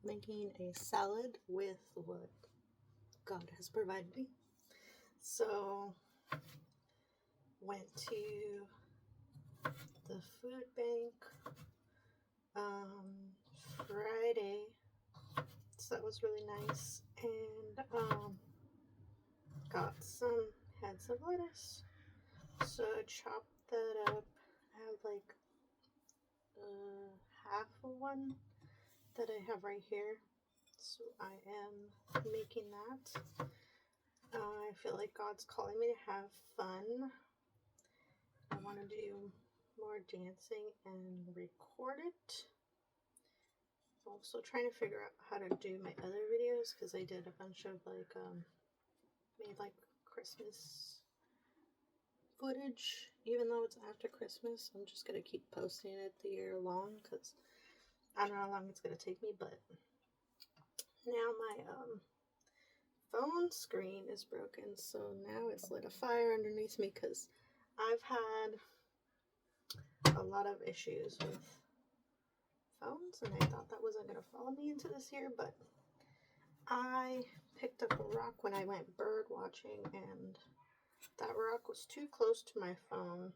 making a salad with what God has provided me. So, went to the food bank Friday, so that was really nice, and got some heads of lettuce. So, chopped that up. I have like half of one that I have right here. So I am making that. I feel like God's calling me to have fun. I want to do more dancing and record it. Also trying to figure out how to do my other videos because I did a bunch of made like Christmas footage. Even though it's after Christmas, I'm just gonna keep posting it the year long because I don't know how long it's gonna take me. But now my phone screen is broken, so now it's lit a fire underneath me because I've had a lot of issues with phones, and I thought that wasn't going to follow me into this year, but I picked up a rock when I went bird watching, and that rock was too close to my phone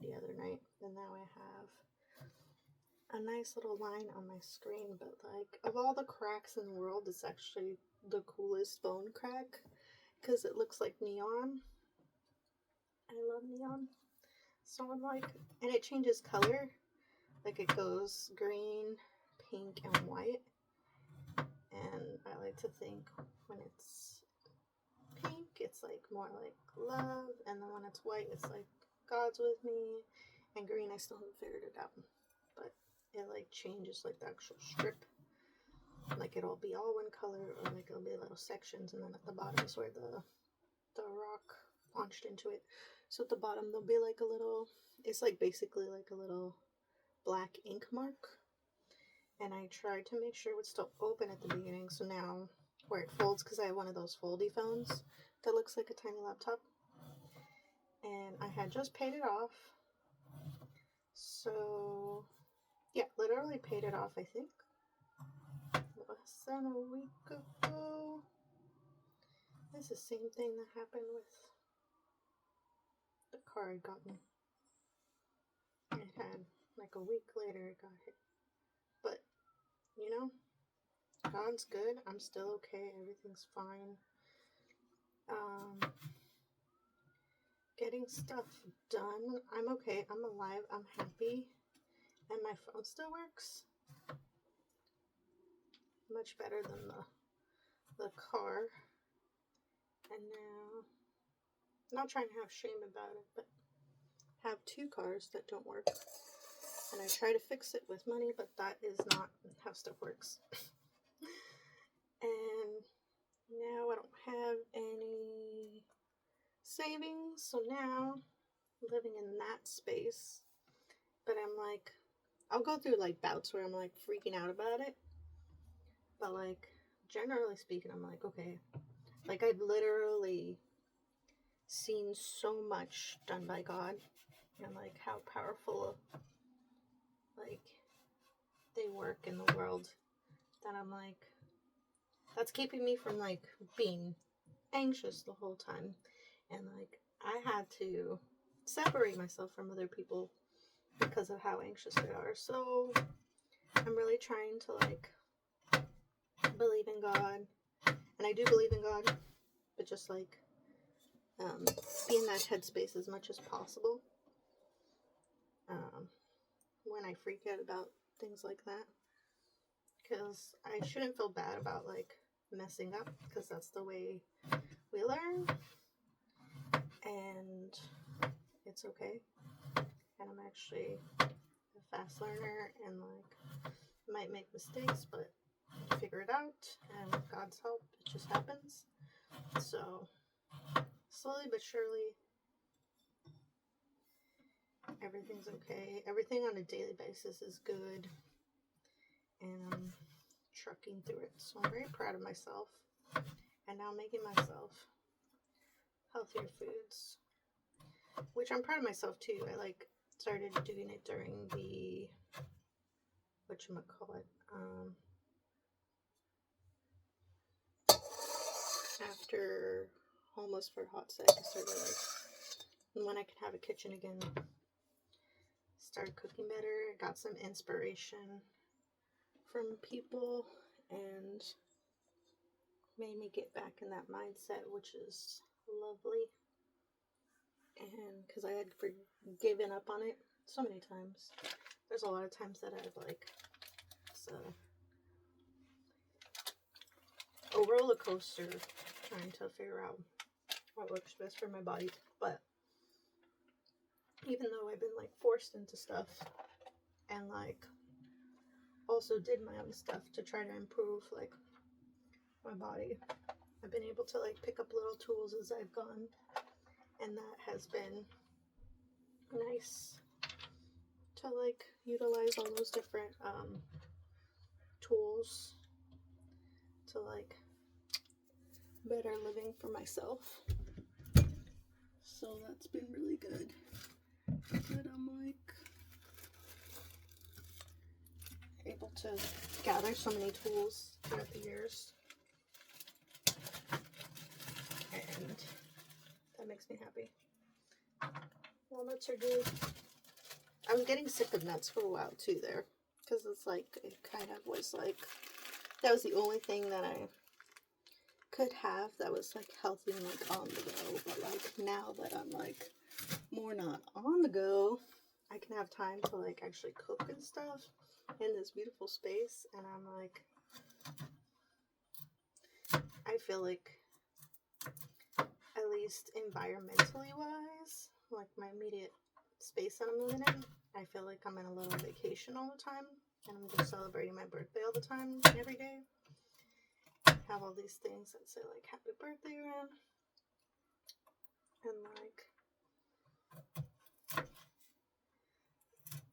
the other night, and now I have a nice little line on my screen. But like, of all the cracks in the world, it's actually the coolest phone crack because it looks like neon. I love neon. So I'm like, and it changes color. Like it goes green, pink, and white. And I like to think when it's pink, it's like more like love. And then when it's white, it's like God's with me. And green, I still haven't figured it out. But it like changes like the actual strip. Like it'll be all one color, or like it'll be little sections. And then at the bottom is where the rock launched into it. So at the bottom, there'll be like a little, it's like basically like a little black ink mark, and I tried to make sure it would still open at the beginning. So now where it folds, because I have one of those foldy phones that looks like a tiny laptop, and I had just paid it off. So yeah, literally paid it off, I think less than a week ago. It's the same thing that happened with the car I'd gotten. It had like a week later it got hit. But you know, God's good. I'm still okay. Everything's fine. Getting stuff done. I'm okay. I'm alive. I'm happy. And my phone still works. Much better than the car. And now, I'm not trying to have shame about it, but have two cars that don't work. And I try to fix it with money, but that is not how stuff works. And now I don't have any savings, so now I'm living in that space. But I'm like, I'll go through like bouts where I'm like freaking out about it. But like, generally speaking, I'm like, okay. Like, I've literally seen so much done by God, and like how powerful like they work in the world, that I'm like, that's keeping me from like being anxious the whole time. And like, I had to separate myself from other people because of how anxious they are. So I'm really trying to like believe in God, and I do believe in God, but just like be in that headspace as much as possible when I freak out about things like that, because I shouldn't feel bad about like messing up, because that's the way we learn, and it's okay. And I'm actually a fast learner, and like might make mistakes, but figure it out, and with God's help it just happens. So slowly but surely everything's okay. Everything on a daily basis is good, and I'm trucking through it. So I'm very proud of myself, and now making myself healthier foods, which I'm proud of myself too. I like started doing it during the whatchamacallit, after almost for a hot sec, I started like, when I could have a kitchen again, started cooking better, got some inspiration from people, and made me get back in that mindset, which is lovely. And because I had given up on it so many times, there's a lot of times that I've like, it's a roller coaster trying to figure out what works best for my body. But even though I've been like forced into stuff and like also did my own stuff to try to improve like my body, I've been able to like pick up little tools as I've gone, and that has been nice to like utilize all those different tools to like better living for myself. So that's been really good. But I'm like able to gather so many tools throughout the years, and that makes me happy. Walnuts are good. I was getting sick of nuts for a while too there, because it's like, it kind of was like, that was the only thing that I could have that was like healthy and like on the go. But like now that I'm like more not on the go, I can have time to like actually cook and stuff in this beautiful space, and I'm like, I feel like, at least environmentally wise, like my immediate space that I'm living in, I feel like I'm in a little vacation all the time, and I'm just celebrating my birthday all the time, every day. Have all these things that say like happy birthday around, and like,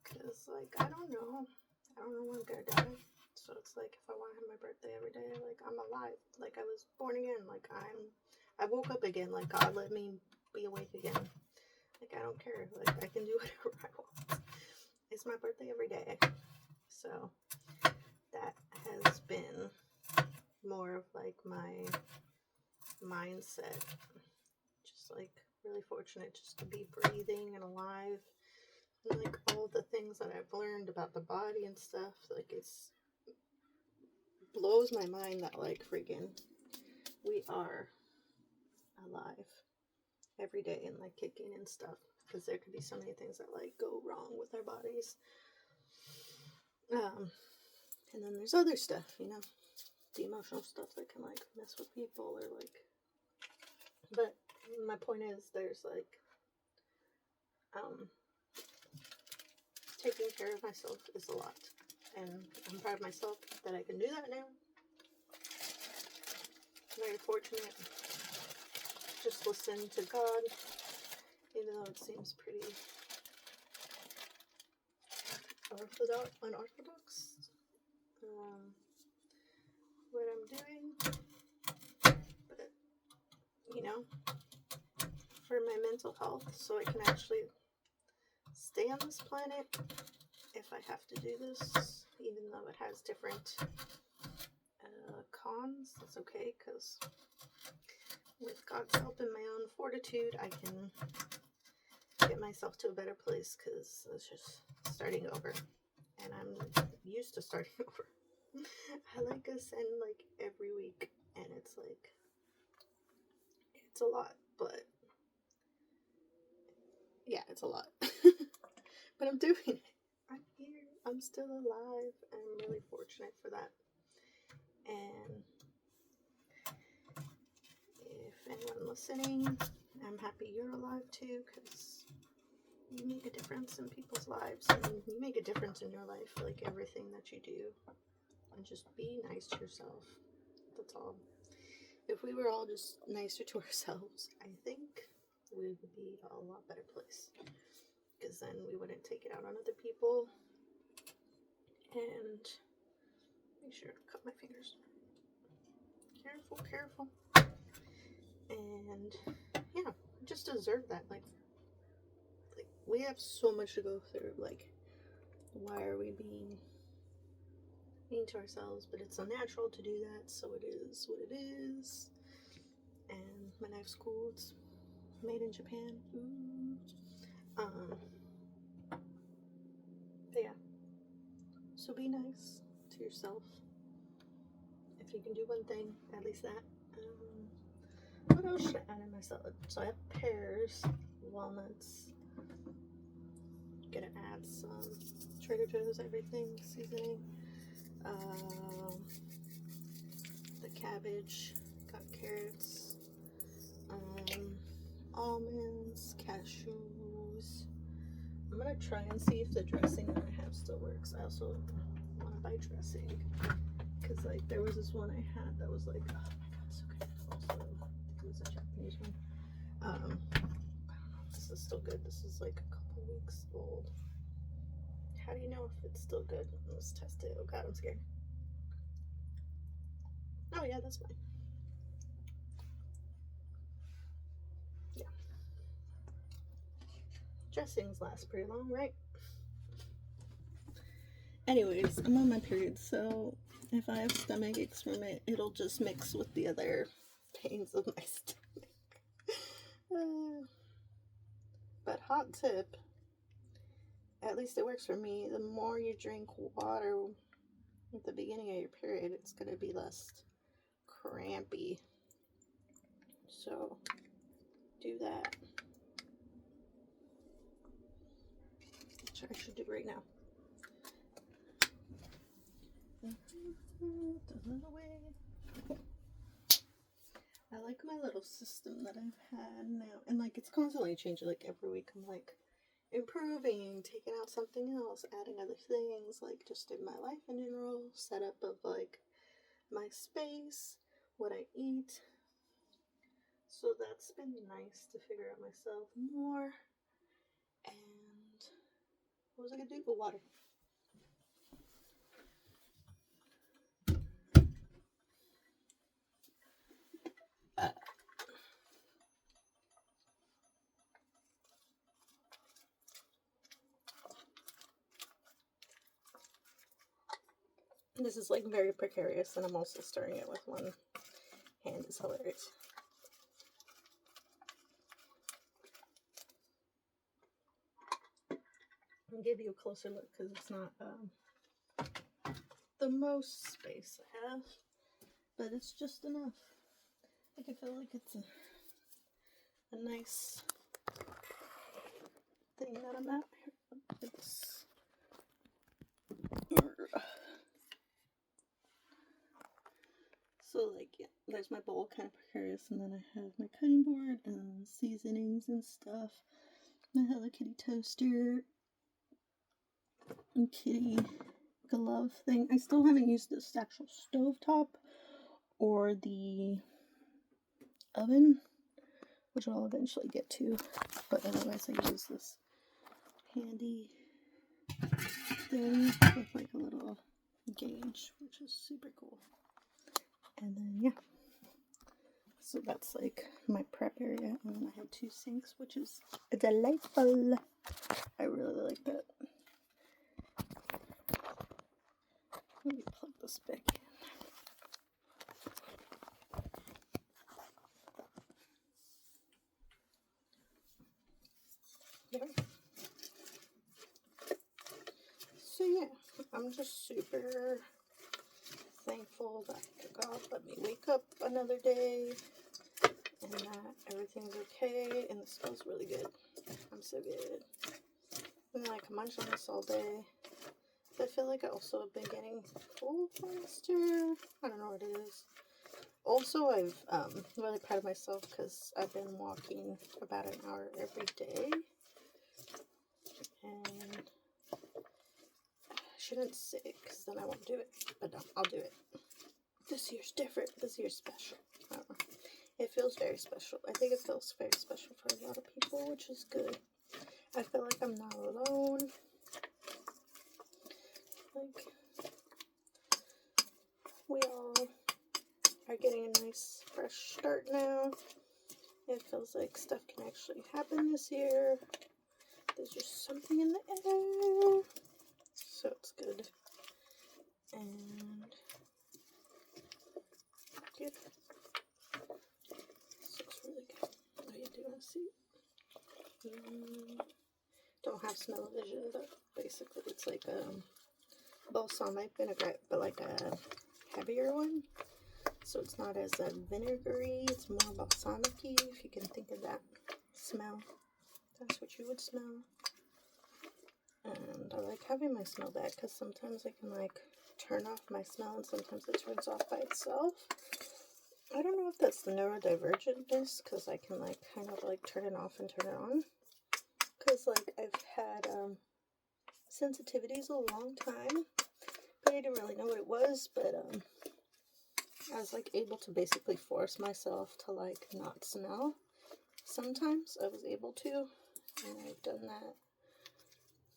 cause like I don't know when I'm gonna die. So it's like, if I want to have my birthday every day, like I'm alive, like I was born again, like I woke up again, like God let me be awake again. Like I don't care, like I can do whatever I want. It's my birthday every day. So that has been more of like my mindset. Just like really fortunate just to be breathing and alive. And like all the things that I've learned about the body and stuff, like it's blows my mind that like freaking we are alive every day and like kicking and stuff, because there could be so many things that like go wrong with our bodies. And then there's other stuff, you know, the emotional stuff that can like mess with people, or like, but my point is, there's like taking care of myself is a lot, and I'm proud of myself that I can do that now. Very fortunate. Just listen to God, even though it seems pretty unorthodox. What I'm doing, but you know, for my mental health, so I can actually stay on this planet if I have to do this, even though it has different cons. That's okay, because with God's help and my own fortitude, I can get myself to a better place, because it's just starting over, and I'm used to starting over. I like ascend like every week, and it's like, it's a lot, but yeah, it's a lot. But I'm doing it. I'm here. I'm still alive. I'm really fortunate for that. And if anyone listening, I'm happy you're alive too, because you make a difference in people's lives, and you make a difference in your life, like everything that you do. And just be nice to yourself. That's all. If we were all just nicer to ourselves, I think we would be a lot better place, because then we wouldn't take it out on other people. And make sure to cut my fingers. Careful. And yeah, just deserve that. Like we have so much to go through. Like, why are we being mean to ourselves? But it's unnatural to do that, so it is what it is. My knife's cool. It's made in Japan. Ooh. But yeah. So be nice to yourself. If you can do one thing, at least that. What else should I add in my salad? So I have pears, walnuts. Gonna add some Trader Joe's everything seasoning. The cabbage, got carrots, almonds, cashews. I'm gonna try and see if the dressing that I have still works. I also want to buy dressing because like there was this one I had that was like, oh my god, so good. Also, it was a Japanese one. I don't know if this is still good. This is like a couple weeks old. How do you know if it's still good? Let's test it. Oh god, I'm scared. Oh yeah, that's fine. Yeah. Dressings last pretty long, right? Anyways, I'm on my period, so if I have stomach aches from it, it'll just mix with the other pains of my stomach. But hot tip, at least it works for me, the more you drink water at the beginning of your period, it's going to be less crampy. So do that. Which I should do right now. I like my little system that I've had now, and like it's constantly changing. Like every week I'm like improving, taking out something else, adding other things, like just in my life in general, setup of like my space, what I eat. So that's been nice to figure out myself more. And what was I gonna do? Oh, water. This is like very precarious, and I'm also stirring it with one hand. It's hilarious. I'll give you a closer look because it's not the most space I have, but it's just enough. Like I feel like it's a nice thing that I'm at here. It's so like yeah, there's my bowl, kind of precarious, and then I have my cutting board and seasonings and stuff. My Hello Kitty toaster and kitty glove thing. I still haven't used this actual stovetop or the oven, which I'll eventually get to, but otherwise I use this handy thing with like a little gauge, which is super cool. And then yeah, so that's like my prep area, and then I have 2 sinks, which is delightful. I really like that. Let me plug this back in. There. So yeah, I'm just super thankful that God let me wake up another day and that everything's okay, and this smells really good. I'm so good. And I can munch on this all day. I feel like I also have been getting full faster. I don't know what it is. Also, I've really proud of myself because I've been walking about an hour every day. And I shouldn't say it because then I won't do it. But no, I'll do it. This year's different. This year's special. I don't know. It feels very special. I think it feels very special for a lot of people, which is good. I feel like I'm not alone. Like, we all are getting a nice fresh start now. It feels like stuff can actually happen this year. There's just something in the air. So it's good. And yeah. This looks really smell-o-vision, but basically it's like a balsamic vinaigrette, but like a heavier one. So it's not as vinegary, it's more balsamic-y, if you can think of that smell. That's what you would smell. And I like having my smell back because sometimes I can like turn off my smell and sometimes it turns off by itself. I don't know if that's the neurodivergentness because I can like kind of like turn it off and turn it on. Because like I've had sensitivities a long time, but I didn't really know what it was, but I was like able to basically force myself to like not smell. Sometimes I was able to, and I've done that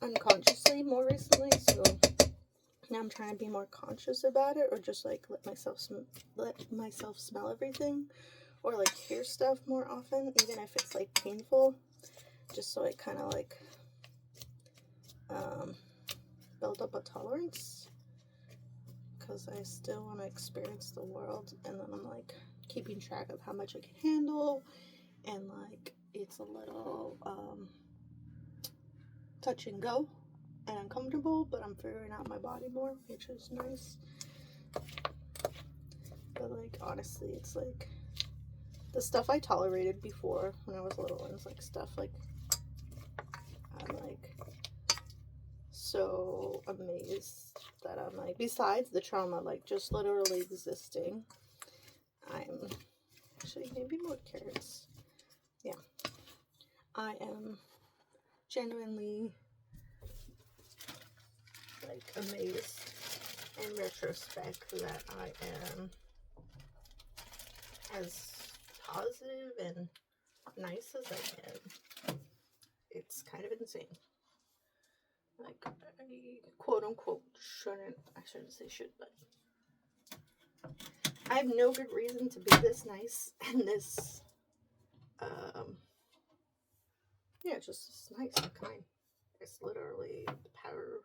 unconsciously more recently, so now I'm trying to be more conscious about it, or just like let myself smell everything, or like hear stuff more often, even if it's like painful, just so I kind of like build up a tolerance, because I still want to experience the world, and then I'm like keeping track of how much I can handle, and like it's a little touch and go and uncomfortable, but I'm figuring out my body more, which is nice. But like honestly, it's like the stuff I tolerated before when I was little, and it's like stuff like I'm like so amazed that I'm like, besides the trauma like just literally existing, I'm actually maybe more carrots. Yeah, I am genuinely like amazed in retrospect that I am as positive and nice as I am. It's kind of insane. Like, I quote unquote I shouldn't say should, but I have no good reason to be this nice and this, yeah, just nice and kind. It's literally the power of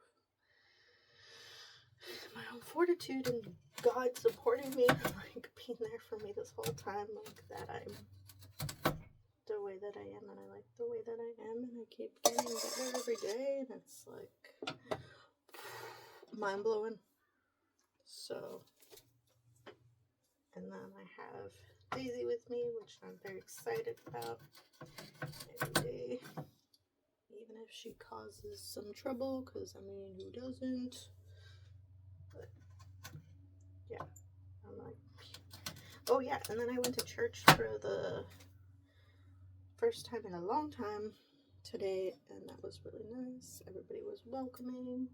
my own fortitude and God supporting me, like being there for me this whole time, like that I'm the way that I am, and I like the way that I am, and I keep getting better every day, and it's like mind blowing. So, and then I have Daisy with me, which I'm very excited about every day, even if she causes some trouble, because I mean, who doesn't? But yeah, I'm like, oh yeah, and then I went to church for the first time in a long time today, and that was really nice. Everybody was welcoming,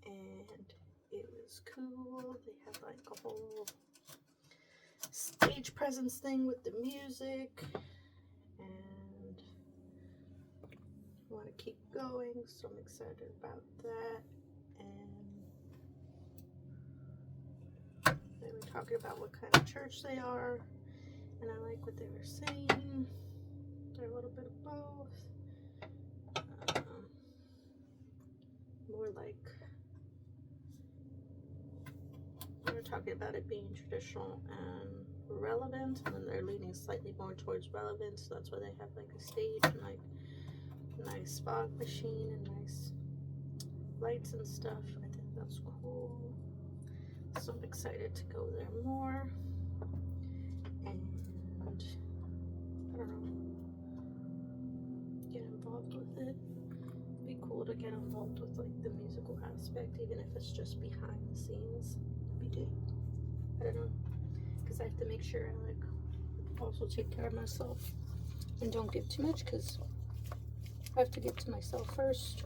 and it was cool. They had like a whole stage presence thing with the music, and I want to keep going, so I'm excited about that. And they were talking about what kind of church they are, and I like what they were saying. They're a little bit of both. More like they were talking about it being traditional and relevant, and then they're leaning slightly more towards relevant, so that's why they have like a stage and like nice fog machine and nice lights and stuff. I think that's cool, so I'm excited to go there more. And I don't know, get involved with it. It'd be cool to get involved with like the musical aspect, even if it's just behind the scenes. I don't know, because I have to make sure I like also take care of myself and don't give too much, because I have to give to myself first.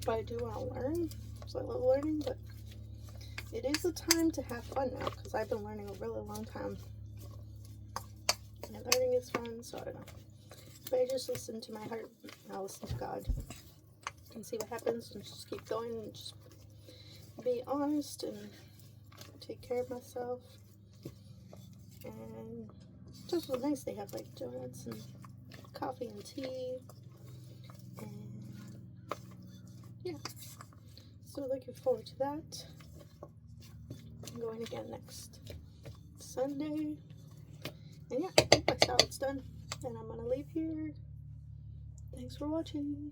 But I do want to learn, so I love learning, but it is a time to have fun now, because I've been learning a really long time, and learning is fun, so I don't know. But I just listen to my heart, and I'll listen to God, and see what happens, and just keep going, and just be honest, and take care of myself. And just was nice. They have like donuts and coffee and tea, and yeah, so looking forward to that. I'm going again next Sunday, and yeah, I think my salad's done, and I'm gonna leave here. Thank Thanks for watching.